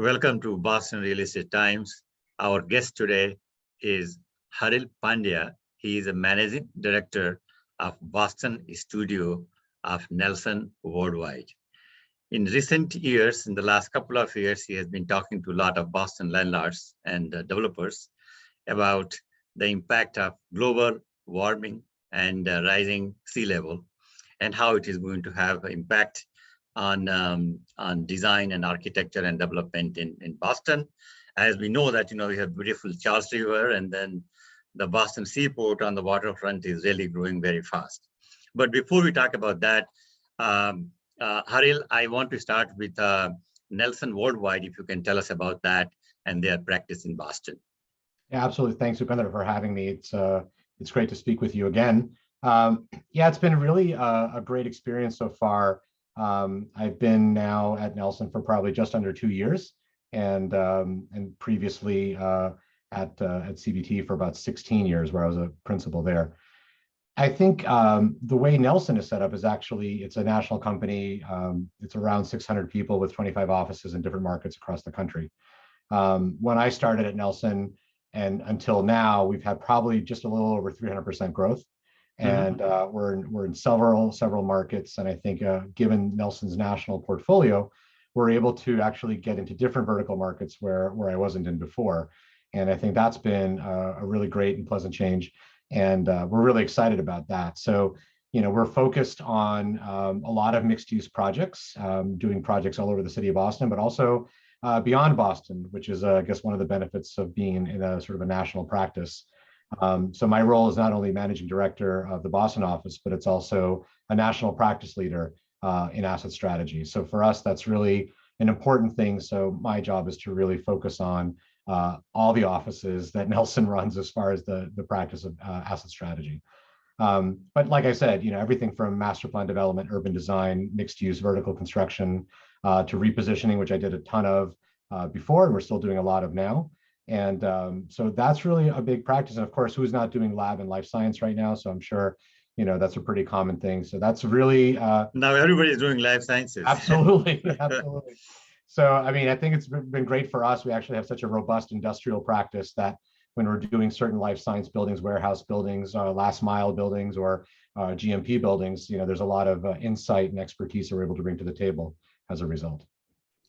Welcome to Boston Real Estate Times. Our guest today is Haril Pandya. He is a managing director of Boston studio of Nelson Worldwide. In recent years, in the last couple of years, he has been talking to a lot of Boston landlords and developers about the impact of global warming and rising sea level and how it is going to have impact on design and architecture and development in Boston. As we know that, we have beautiful Charles River, and then the Boston Seaport on the waterfront is really growing very fast. But before we talk about that, Haril, I want to start with Nelson Worldwide, if you can tell us about that and their practice in Boston. Yeah, absolutely. Thanks, Upender, for having me. It's great to speak with you again. Yeah, it's been really a great experience so far. I've been now at Nelson for probably just under 2 years, and previously at CBT for about 16 years, where I was a principal there. I think the way Nelson is set up is actually, it's a national company. It's around 600 people with 25 offices in different markets across the country. When I started at Nelson and until now, we've had probably just a little over 300% growth. And we're in several markets, and I think given Nelson's national portfolio, we're able to actually get into different vertical markets where I wasn't in before, and I think that's been a really great and pleasant change, and we're really excited about that. So, we're focused on a lot of mixed-use projects, doing projects all over the city of Boston, but also beyond Boston, which is, I guess, one of the benefits of being in a sort of a national practice. So my role is not only managing director of the Boston office, but it's also a national practice leader in asset strategy. So for us, that's really an important thing. So my job is to really focus on all the offices that Nelson runs as far as the practice of asset strategy. But like I said, everything from master plan development, urban design, mixed use, vertical construction, to repositioning, which I did a ton of before, and we're still doing a lot of now. And so that's really a big practice. And of course, who's not doing lab and life science right now? So I'm sure, that's a pretty common thing. So that's really now everybody's doing life sciences. Absolutely, absolutely. So I mean, I think it's been great for us. We actually have such a robust industrial practice that when we're doing certain life science buildings, warehouse buildings, last mile buildings, or GMP buildings, there's a lot of insight and expertise that we're able to bring to the table as a result.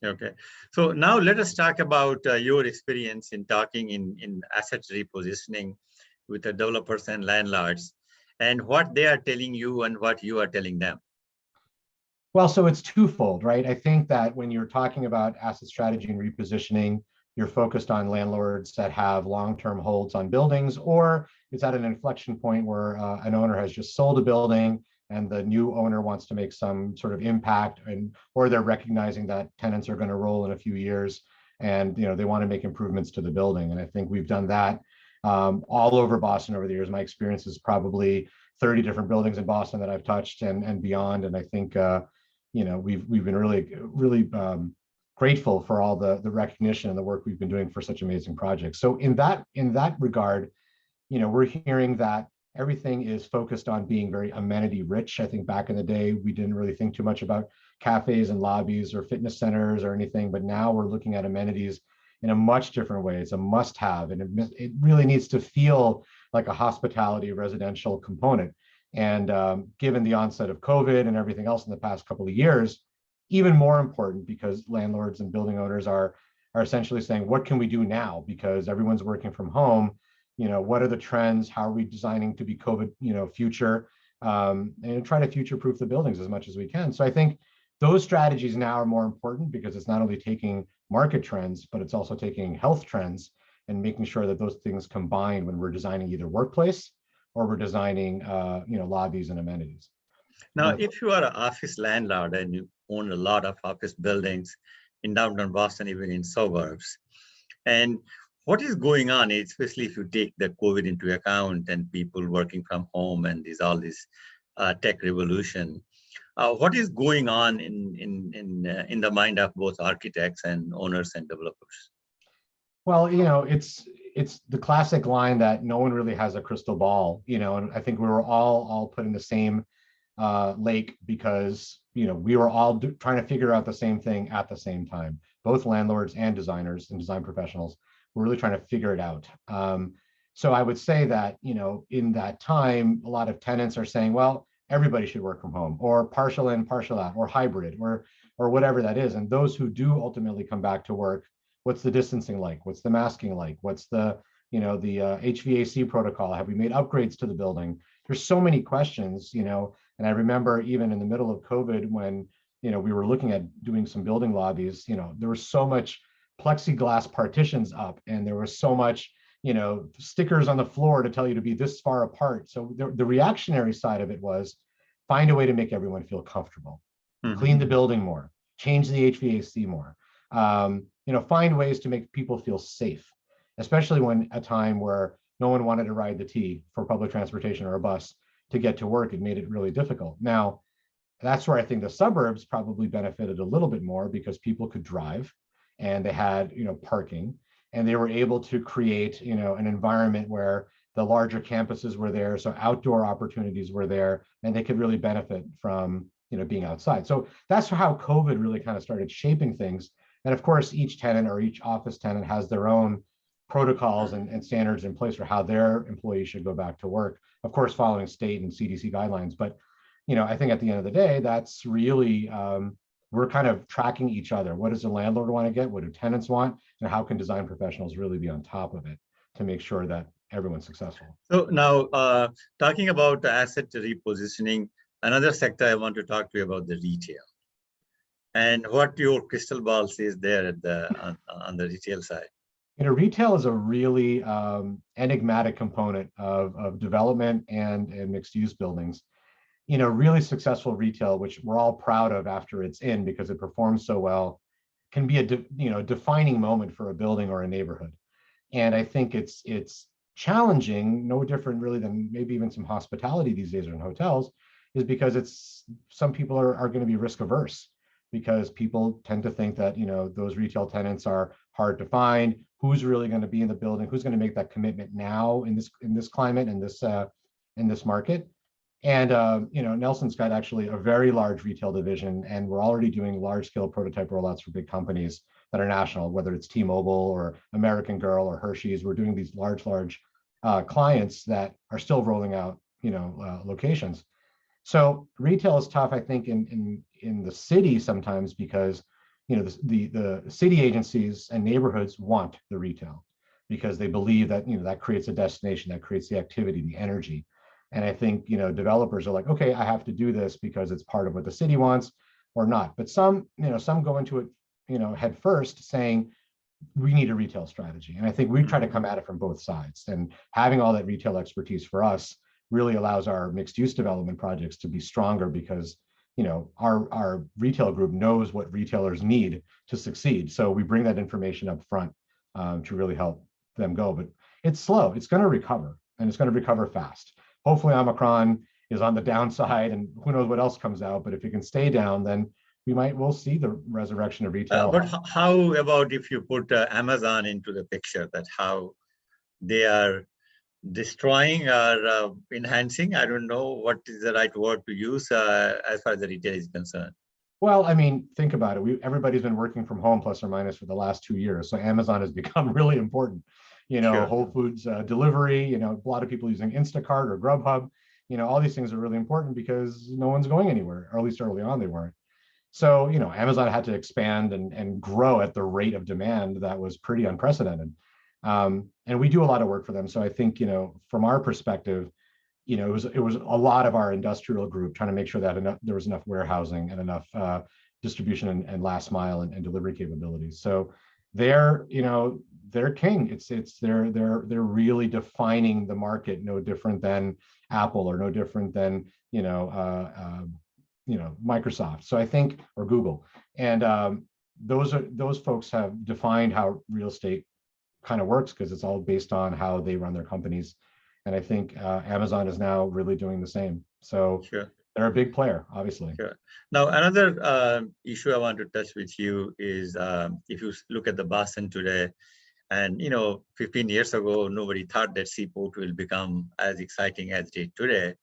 Okay, so now let us talk about your experience in talking in asset repositioning with the developers and landlords, and what they are telling you and what you are telling them. Well, so it's twofold, right? I think that when you're talking about asset strategy and repositioning, you're focused on landlords that have long-term holds on buildings, or it's at an inflection point where an owner has just sold a building and the new owner wants to make some sort of impact, or they're recognizing that tenants are going to roll in a few years, and they want to make improvements to the building. And I think we've done that all over Boston over the years. My experience is probably 30 different buildings in Boston that I've touched and beyond. And I think we've been really grateful for all the recognition and the work we've been doing for such amazing projects. So in that regard, we're hearing that everything is focused on being very amenity rich. I think back in the day, we didn't really think too much about cafes and lobbies or fitness centers or anything, but now we're looking at amenities in a much different way. It's a must have, and it really needs to feel like a hospitality residential component. And given the onset of COVID and everything else in the past couple of years, even more important, because landlords and building owners are essentially saying, what can we do now? Because everyone's working from home. What are the trends? How are we designing to be COVID, future, and try to future-proof the buildings as much as we can. So I think those strategies now are more important because it's not only taking market trends, but it's also taking health trends and making sure that those things combine when we're designing either workplace or we're designing, lobbies and amenities. Now, if you are an office landlord and you own a lot of office buildings in downtown Boston, even in suburbs, and what is going on, especially if you take the COVID into account and people working from home and all this tech revolution, what is going on in the mind of both architects and owners and developers? Well, it's the classic line that no one really has a crystal ball, and I think we were all put in the same lake because we were all trying to figure out the same thing at the same time. Both landlords and designers and design professionals were really trying to figure it out. So I would say that in that time, a lot of tenants are saying, well, everybody should work from home, or partial in, partial out, or hybrid, or whatever that is. And those who do ultimately come back to work, what's the distancing like? What's the masking like? What's the HVAC protocol? Have we made upgrades to the building? There's so many questions, and I remember even in the middle of COVID when, we were looking at doing some building lobbies, there was so much plexiglass partitions up and there was so much, stickers on the floor to tell you to be this far apart. So the reactionary side of it was find a way to make everyone feel comfortable, clean the building more, change the HVAC more, find ways to make people feel safe, especially when a time where no one wanted to ride the T for public transportation or a bus to get to work. It made it really difficult. Now, that's where I think the suburbs probably benefited a little bit more because people could drive and they had, parking, and they were able to create, an environment where the larger campuses were there. So outdoor opportunities were there and they could really benefit from, being outside. So that's how COVID really kind of started shaping things. And of course, each tenant or each office tenant has their own protocols and standards in place for how their employees should go back to work, of course, following state and CDC guidelines. But, I think at the end of the day, that's really, we're kind of tracking each other. What does the landlord want to get? What do tenants want? And how can design professionals really be on top of it to make sure that everyone's successful? So now, talking about the asset repositioning, another sector I want to talk to you about the retail and what your crystal ball says there at on the retail side. Retail is a really enigmatic component of development and mixed use buildings. Really successful retail, which we're all proud of after it's in because it performs so well, can be a defining moment for a building or a neighborhood. And I think it's challenging, no different really than maybe even some hospitality these days or in hotels, is because some people are going to be risk averse because people tend to think that those retail tenants are hard to find. Who's really going to be in the building? Who's going to make that commitment now in this climate, in this market? And Nelson's got actually a very large retail division, and we're already doing large scale prototype rollouts for big companies that are national, whether it's T-Mobile or American Girl or Hershey's. We're doing these large clients that are still rolling out locations. So retail is tough, I think, in the city sometimes because the city agencies and neighborhoods want the retail because they believe that that creates a destination, that creates the activity, the energy. And I think developers are like, okay, I have to do this because it's part of what the city wants or not. But some go into it head first saying we need a retail strategy. And I think we try to come at it from both sides. And having all that retail expertise for us really allows our mixed use development projects to be stronger because our retail group knows what retailers need to succeed. So we bring that information up front to really help them go. But it's slow. It's going to recover, and it's going to recover fast. Hopefully Omicron is on the downside and who knows what else comes out. But if it can stay down, then we'll see the resurrection of retail. But how about if you put Amazon into the picture, that how they are destroying or enhancing? I don't know what is the right word to use as far as the retail is concerned. Well, I mean, think about it. Everybody's been working from home plus or minus for the last 2 years. So Amazon has become really important. Sure. Whole Foods delivery, a lot of people using Instacart or Grubhub, all these things are really important because no one's going anywhere, or at least early on they weren't. So, Amazon had to expand and grow at the rate of demand that was pretty unprecedented. And we do a lot of work for them. So I think, from our perspective, it was a lot of our industrial group trying to make sure that there was enough warehousing and enough distribution and last mile and delivery capabilities. So they're king. They're really defining the market, no different than Apple or no different than Microsoft. So I think, or Google, and those folks have defined how real estate kind of works because it's all based on how they run their companies. And I think Amazon is now really doing the same. So sure. They're a big player, obviously. Sure. Now, another issue I want to touch with you is if you look at the Boston today, and 15 years ago, nobody thought that Seaport will become as exciting as it is today.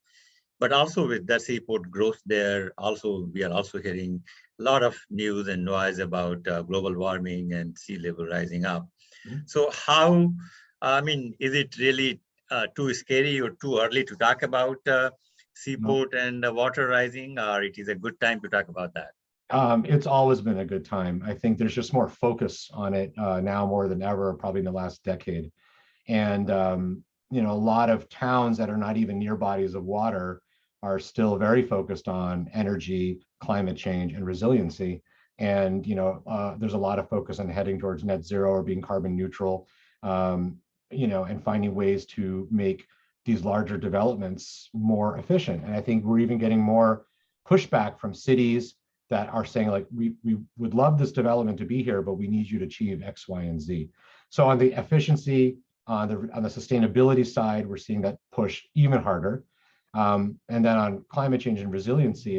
But also with the seaport growth there, also we are also hearing a lot of news and noise about global warming and sea level rising up. Mhm. So how, I mean, is it really too scary or too early to talk about No. seaport and water rising, or it is a good time to talk about that? It's always been a good time. I think there's just more focus on it now more than ever, probably in the last decade. And a lot of towns that are not even near bodies of water are still very focused on energy, climate change, and resiliency. And there's a lot of focus on heading towards net zero or being carbon neutral, and finding ways to make these larger developments more efficient. And I think we're even getting more pushback from cities that are saying, like, we would love this development to be here, but we need you to achieve X, Y, and Z. So on the efficiency, on the sustainability side, we're seeing that push even harder. And then on climate change and resiliency,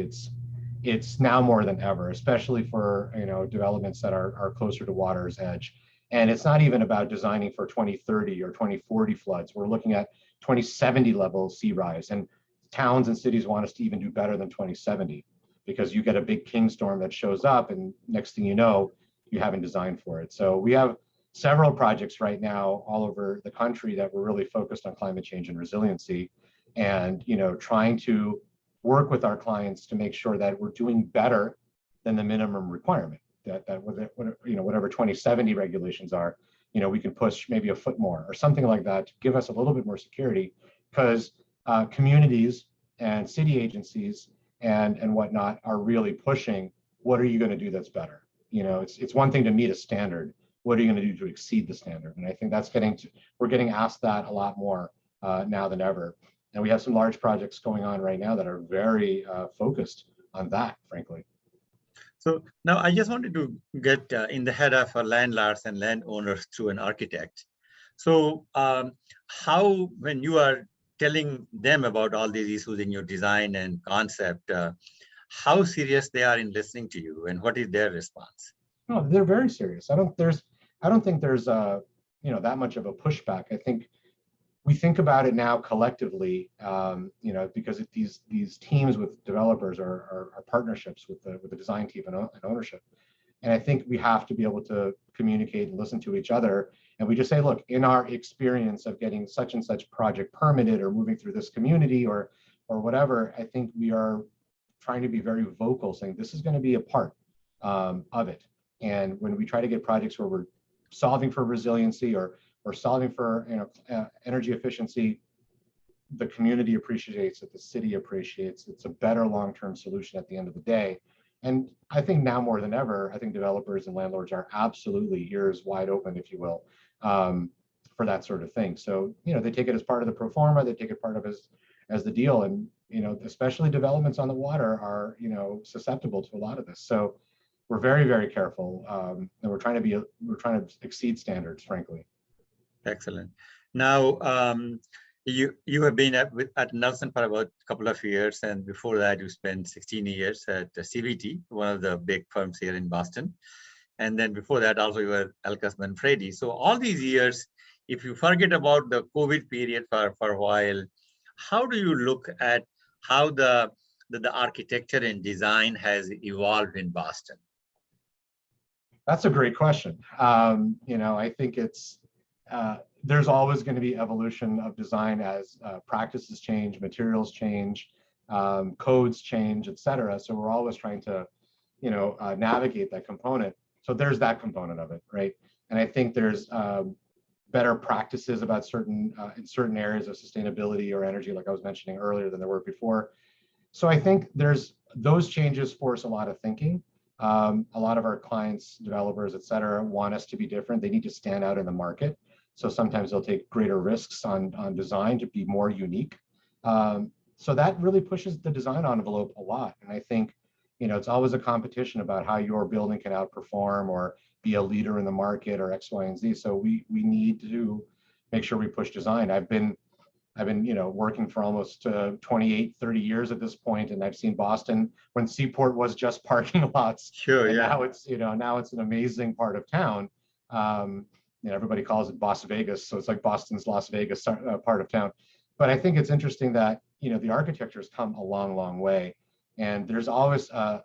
it's now more than ever, especially for developments that are closer to water's edge. And it's not even about designing for 2030 or 2040 floods. We're looking at 2070 level sea rise, and towns and cities want us to even do better than 2070, because you get a big king storm that shows up, and next thing you know, you haven't designed for it. So we have several projects right now all over the country that we're really focused on climate change and resiliency, and trying to work with our clients to make sure that we're doing better than the minimum requirement, that whatever 2070 regulations are, we can push maybe a foot more or something like that to give us a little bit more security, because communities and city agencies and whatnot are really pushing, what are you going to do that's better? It's one thing to meet a standard. What are you going to do to exceed the standard? And I think we're getting asked that a lot more now than ever. And we have some large projects going on right now that are very focused on that, frankly. So now I just wanted to get in the head of landlords and landowners through an architect. So how, when you are telling them about all these issues in your design and concept, how serious they are in listening to you, and what is their response? No, they're very serious. I don't think there's that much of a pushback. I think we think about it now collectively, because these teams with developers are partnerships with the design team and ownership. And I think we have to be able to communicate and listen to each other. And we just say, look, in our experience of getting such and such project permitted or moving through this community or whatever, I think we are trying to be very vocal, saying this is going to be a part of it. And when we try to get projects where we're solving for resiliency or solving for energy efficiency, the community appreciates it, the city appreciates it. It's a better long-term solution at the end of the day. And I think now more than ever, I think developers and landlords are absolutely ears wide open, if you will, for that sort of thing. So they take it as part of the pro forma, they take it part of as the deal, and especially developments on the water are susceptible to a lot of this. So we're very, very careful, and we're trying to exceed standards, frankly. Excellent. Now, you have been at Nelson for about a couple of years, and before that, you spent 16 years at CVT, one of the big firms here in Boston. And then before that, also you were Alcas Manfredi. So all these years, if you forget about the COVID period for a while, how do you look at how the architecture and design has evolved in Boston? That's a great question. I think there's always going to be evolution of design as practices change, materials change, codes change, et cetera. So we're always trying to, navigate that component. So there's that component of it, right? And I think there's better practices about in certain areas of sustainability or energy, like I was mentioning earlier, than there were before. So I think those changes force a lot of thinking. A lot of our clients, developers, et cetera, want us to be different. They need to stand out in the market. So sometimes they'll take greater risks on design to be more unique. So that really pushes the design envelope a lot. And I think, it's always a competition about how your building can outperform or be a leader in the market or X, Y, and Z. So we need to make sure we push design. I've been working for almost 28, 30 years at this point, and I've seen Boston when Seaport was just parking lots. Sure, and yeah. Now it's an amazing part of town. Everybody calls it Las Vegas, so it's like Boston's Las Vegas part of town. But I think it's interesting that the architecture has come a long, long way. And there's always a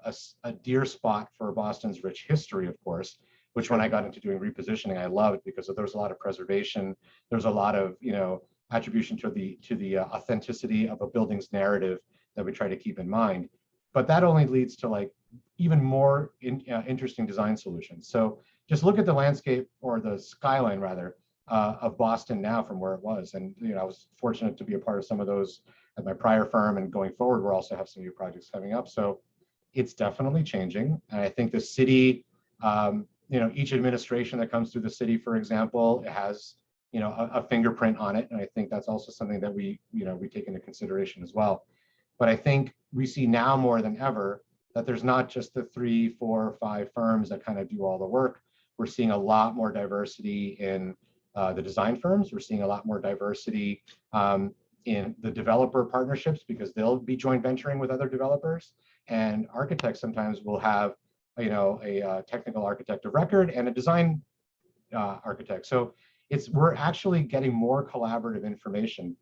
dear spot for Boston's rich history, of course, which when I got into doing repositioning, I loved because there's a lot of preservation. There's a lot of, attribution to the authenticity of a building's narrative that we try to keep in mind. But that only leads to like even more interesting design solutions. So just look at the landscape, or the skyline rather, of Boston now from where it was. And I was fortunate to be a part of some of those at my prior firm, and going forward, we'll also have some new projects coming up. So it's definitely changing. And I think the city, each administration that comes through the city, for example, it has, a fingerprint on it. And I think that's also something that we take into consideration as well. But I think we see now more than ever that there's not just the 3, 4, 5 firms that kind of do all the work. We're seeing a lot more diversity in the design firms. We're seeing a lot more diversity in the developer partnerships, because they'll be joint venturing with other developers, and architects sometimes will have, a technical architect of record and a design architect. So we're actually getting more collaborative information.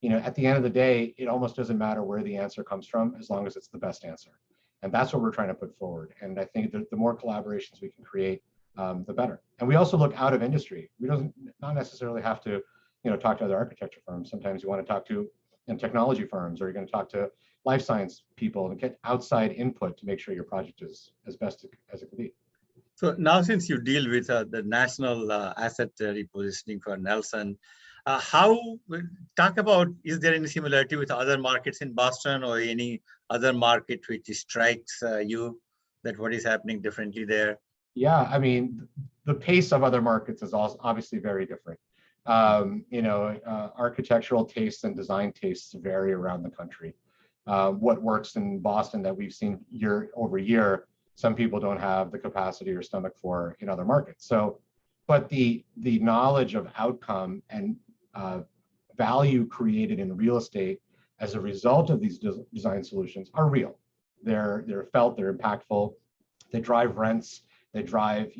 At the end of the day, it almost doesn't matter where the answer comes from, as long as it's the best answer. And that's what we're trying to put forward. And I think that the more collaborations we can create, the better. And we also look out of industry. We not necessarily have to talk to other architecture firms. Sometimes you want to talk to technology firms, or you're going to talk to life science people and get outside input to make sure your project is as best as it can be. So now, since you deal with the national asset repositioning for Nelson, talk about, is there any similarity with other markets in Boston, or any other market which strikes you that what is happening differently there? Yeah, I mean, the pace of other markets is also obviously very different. Architectural tastes and design tastes vary around the country. What works in Boston that we've seen year over year, some people don't have the capacity or stomach for in other markets. So, but the knowledge of outcome and value created in real estate as a result of these design solutions are real. They're felt, they're impactful, they drive rents, they drive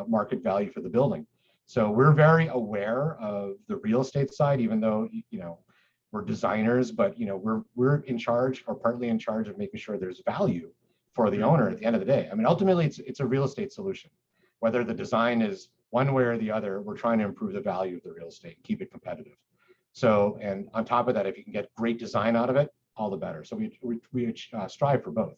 market value for the building. So we're very aware of the real estate side, even though we're designers, but we're in charge, or partly in charge, of making sure there's value for the owner at the end of the day. I mean, ultimately, it's a real estate solution. Whether the design is one way or the other, we're trying to improve the value of the real estate and keep it competitive. So, and on top of that, if you can get great design out of it, all the better. So we strive for both.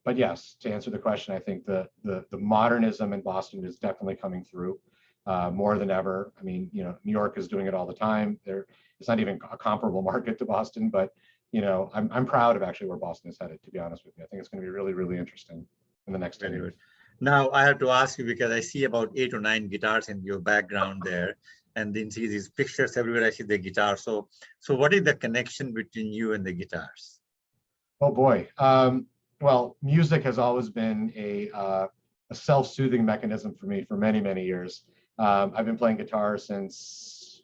But yes, to answer the question, I think the modernism in Boston is definitely coming through more than ever. I mean, New York is doing it all the time. It's not even a comparable market to Boston, but I'm proud of actually where Boston is headed, to be honest with you. I think it's going to be really, really interesting in the next 10 years. Now I have to ask you, because I see about 8 or 9 guitars in your background there, and then see these pictures everywhere. I see the guitar. So what is the connection between you and the guitars? Oh boy. Well, music has always been a self-soothing mechanism for me for many, many years. I've been playing guitar since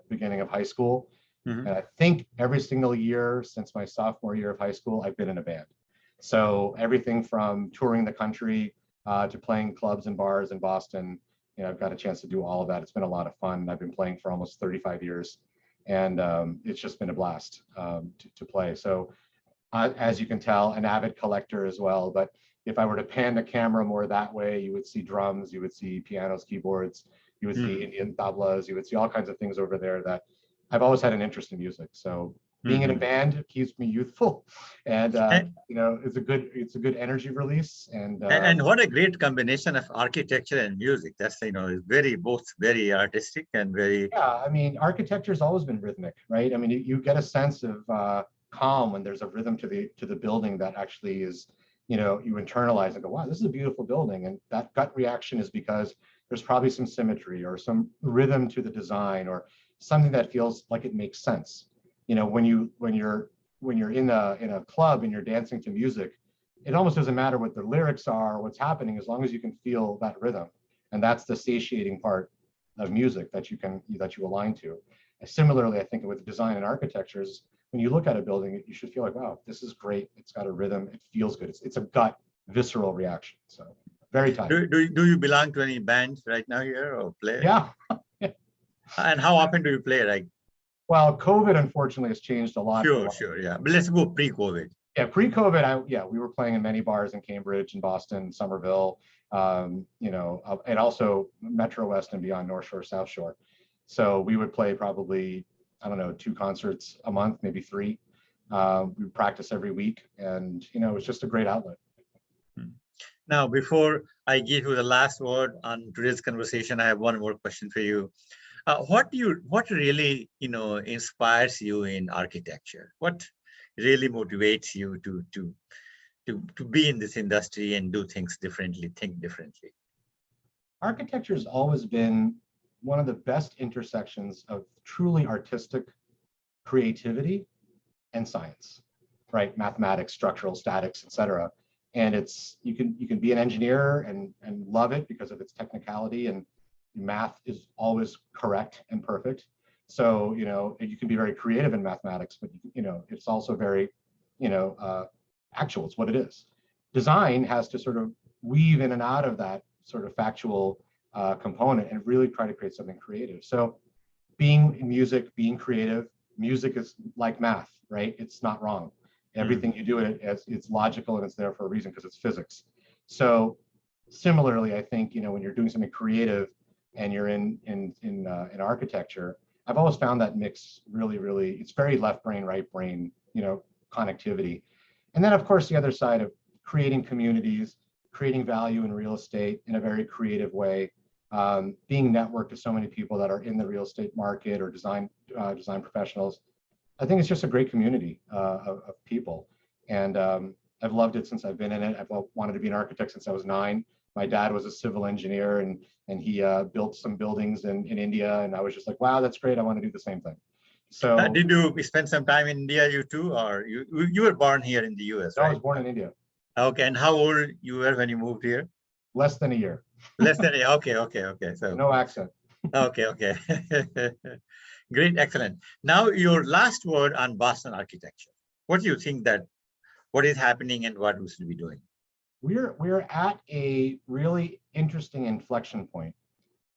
beginning of high school. And I think every single year since my sophomore year of high school, I've been in a band. So everything from touring the country to playing clubs and bars in Boston, I've got a chance to do all of that. It's been a lot of fun. I've been playing for almost 35 years, and it's just been a blast to play. So as you can tell, an avid collector as well. But if I were to pan the camera more that way, you would see drums, you would see pianos, keyboards, you would see Indian tablas, you would see all kinds of things over there that I've always had an interest in music. So being in a band keeps me youthful, and it's a good energy release. And what a great combination of architecture and music. That's both very artistic and very. Yeah, I mean, architecture's always been rhythmic, right? I mean, you get a sense of calm when there's a rhythm to the building that actually is, you internalize and go, wow, this is a beautiful building. And that gut reaction is because there's probably some symmetry or some rhythm to the design, or something that feels like it makes sense. When you're in a club and you're dancing to music, it almost doesn't matter what the lyrics are or what's happening, as long as you can feel that rhythm. And that's the satiating part of music that you align to. And similarly, I think with design and architectures, when you look at a building, you should feel like, wow, this is great. It's got a rhythm. It feels good. It's a gut, visceral reaction. So very tight. Do you belong to any bands right now here, or play? Yeah. And how often do you play? Like Well, COVID unfortunately has changed a lot. Sure, yeah. But let's go pre-COVID. Yeah, pre-COVID, we were playing in many bars in Cambridge and Boston, Somerville, and also Metro West and beyond, North Shore, South Shore. So we would play probably, I don't know, 2 concerts a month, maybe 3. We would practice every week, and it was just a great outlet. Now, before I give you the last word on today's conversation, I have one more question for you. What really inspires you in architecture? What really motivates you to be in this industry and do things differently, think differently? Architecture has always been one of the best intersections of truly artistic creativity and science, right? Mathematics, structural statics, etc. And you can be an engineer and love it because of its technicality, and math is always correct and perfect. So you can be very creative in mathematics, but it's also very actual. It's what it is. Design has to sort of weave in and out of that sort of factual component and really try to create something creative. So being in music, being creative, music is like math, right? It's not wrong. Everything you do it's logical, and it's there for a reason because it's physics. So similarly, I think when you're doing something creative and you're in architecture, I've always found that mix really, it's very left brain, right brain, connectivity. And then of course the other side of creating communities, creating value in real estate in a very creative way, being networked to so many people that are in the real estate market or design professionals. I think it's just a great community of people, and I've loved it since I've been in it. I've wanted to be an architect since I was 9. My dad was a civil engineer, and he built some buildings in India, and I was just like, wow, that's great. I want to do the same thing. So did you spend some time in India, you too, or you were born here in the US, right? I was born in India. Okay, and how old you were when you moved here? Less than a year. Less than a year. Okay. So no accent. Okay. Great, excellent. Now your last word on Boston architecture. What do you think what is happening and what we should be doing? We're at a really interesting inflection point.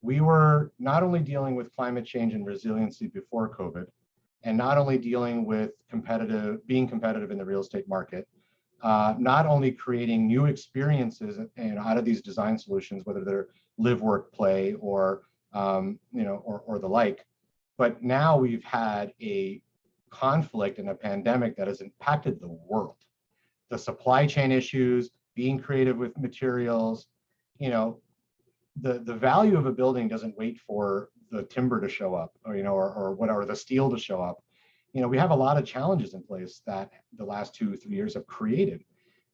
We were not only dealing with climate change and resiliency before COVID, and not only dealing with being competitive in the real estate market, not only creating new experiences out of these design solutions, whether they're live, work, play, or or the like, but now we've had a conflict and a pandemic that has impacted the world. The supply chain issues, being creative with materials, the value of a building doesn't wait for the timber to show up, or whatever, the steel to show up. We have a lot of challenges in place that the last 2-3 years have created.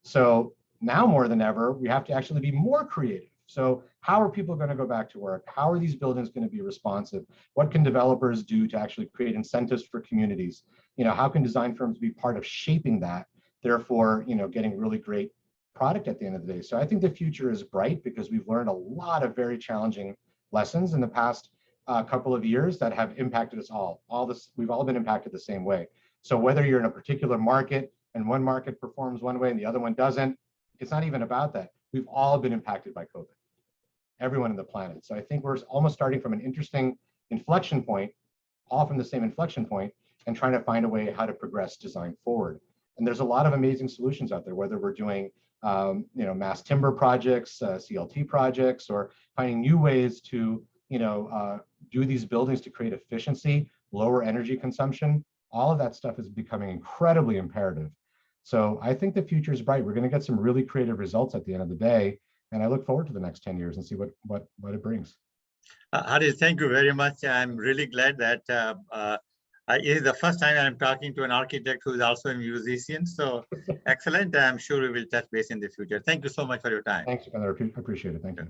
So now more than ever, we have to actually be more creative. So how are people going to go back to work? How are these buildings going to be responsive? What can developers do to actually create incentives for communities? How can design firms be part of shaping that? Therefore, getting really great product at the end of the day. So I think the future is bright because we've learned a lot of very challenging lessons in the past couple of years that have impacted us all. We've all been impacted the same way. So whether you're in a particular market and one market performs one way and the other one doesn't, it's not even about that. We've all been impacted by COVID, everyone on the planet. So I think we're almost starting from an interesting inflection point, all from the same inflection point, and trying to find a way how to progress design forward. And there's a lot of amazing solutions out there, whether we're doing mass timber projects, CLT projects, or finding new ways to do these buildings to create efficiency, lower energy consumption. All of that stuff is becoming incredibly imperative. So I think the future is bright. We're going to get some really creative results at the end of the day, and I look forward to the next 10 years and see what it brings. Haril, thank you very much. I'm really glad that it is the first time I'm talking to an architect who is also a musician. So excellent. I'm sure we will touch base in the future. Thank you so much for your time. Thanks, Sukhinder. I appreciate it. Thank you.